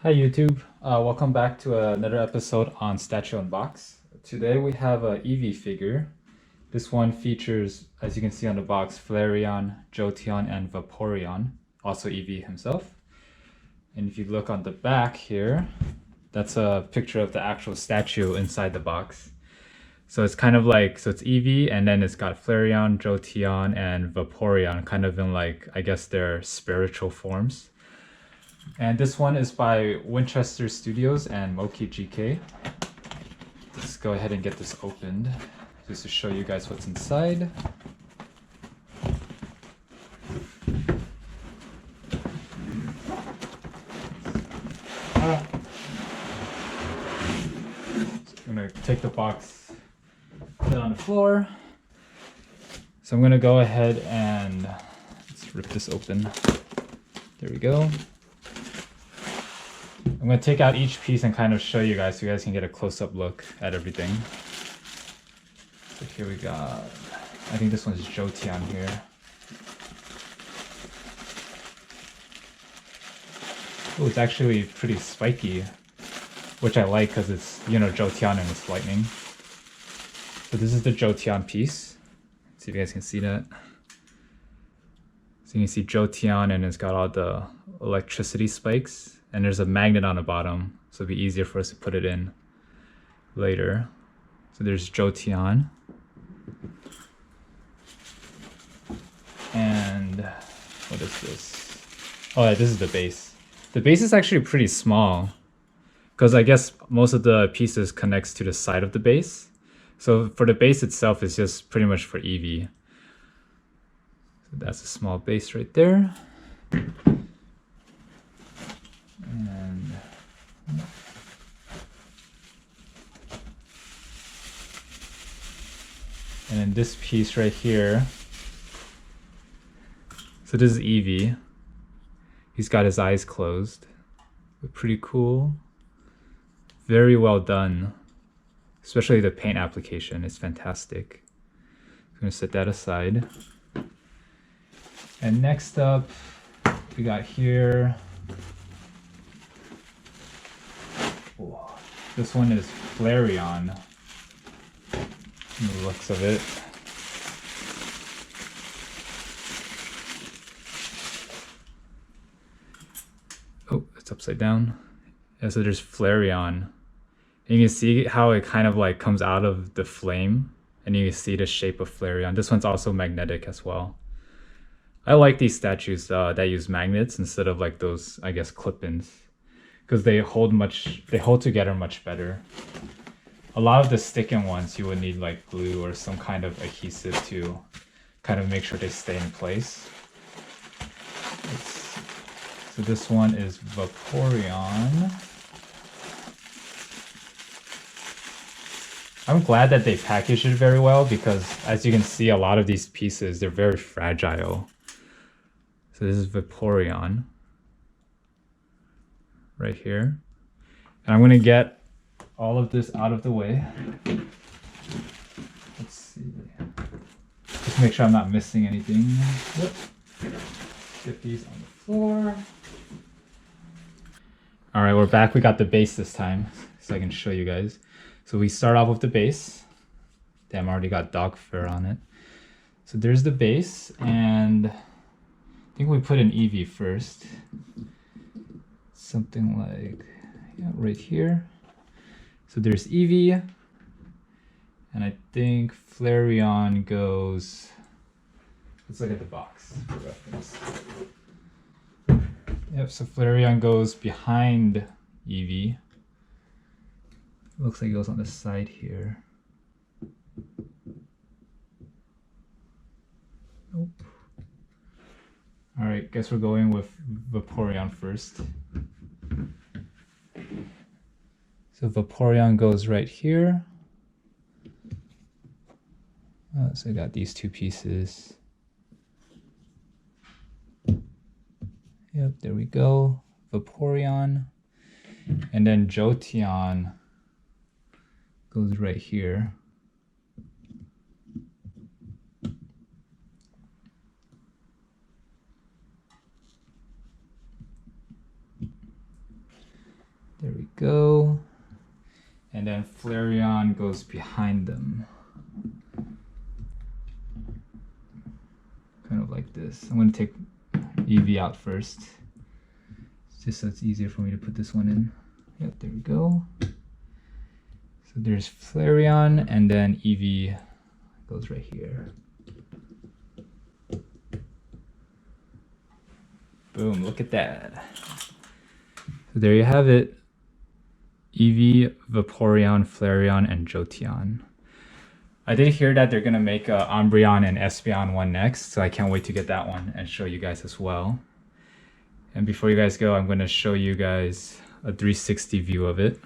Hi YouTube, welcome back to another episode on Statue Unbox. Today we have a Eevee figure. This one features, as you can see on the box, Flareon, Jolteon, and Vaporeon, also Eevee himself. And if you look on the back here, that's a picture of the actual statue inside the box. So it's kind of like, so it's Eevee, and then it's got Flareon, Jolteon, and Vaporeon, kind of in like, I guess their spiritual forms. And this one is by Winchester Studios and Mokey GK. Let's go ahead and get this opened just to show you guys what's inside. So I'm gonna take the box, put it on the floor. So I'm gonna go ahead and let's rip this open. There we go. I'm going to take out each piece and kind of show you guys so you guys can get a close-up look at everything. So here we got, I think this one's Jolteon here. Oh, it's actually pretty spiky, which I like because it's, you know, Jolteon and it's lightning. So this is the Jolteon piece. Let's see if you guys can see that. So you can see Jolteon and it's got all the electricity spikes. And there's a magnet on the bottom, so it'll be easier for us to put it in later. So there's Jolteon. And what is this? Oh yeah, this is the base. The base is actually pretty small, because I guess most of the pieces connects to the side of the base. So for the base itself, it's just pretty much for Eevee. So that's a small base right there. And then this piece right here. So this is Eevee. He's got his eyes closed. But pretty cool. Very well done. Especially the paint application is fantastic. I'm gonna set that aside. And next up, we got here. Oh, this one is Flareon. The looks of it. Oh, it's upside down. Yeah, so there's Flareon. And you can see how it kind of like comes out of the flame, and you can see the shape of Flareon. This one's also magnetic as well. I like these statues that use magnets instead of like those, I guess, clip-ins, because they hold together much better. A lot of the stick-in ones, you would need like glue or some kind of adhesive to kind of make sure they stay in place. So this one is Vaporeon. I'm glad that they packaged it very well, because as you can see, a lot of these pieces, they're very fragile. So this is Vaporeon right here. And I'm gonna get all of this out of the way. Let's see. Just make sure I'm not missing anything. Whoop. Get these on the floor. All right, we're back. We got the base this time, so I can show you guys. So we start off with the base. Damn, I already got dog fur on it. So there's the base, and I think we put an Eevee first. Something like, yeah, right here. So there's Eevee, and I think Flareon goes, let's look at the box for reference. Yep, so Flareon goes behind Eevee. Looks like it goes on the side here. Nope. Alright, guess we're going with Vaporeon first. So Vaporeon goes right here. So I got these two pieces. Yep, there we go. Vaporeon. And then Jolteon goes right here. go. And then Flareon goes behind them. Kind of like this. I'm going to take Eevee out first, just so it's easier for me to put this one in. Yep, there we go. So there's Flareon, and then Eevee goes right here. Boom, look at that. So there you have it. Eevee, Vaporeon, Flareon, and Jolteon. I did hear that they're gonna make a Umbreon and Espeon one next, so I can't wait to get that one and show you guys as well. And before you guys go, I'm gonna show you guys a 360 view of it.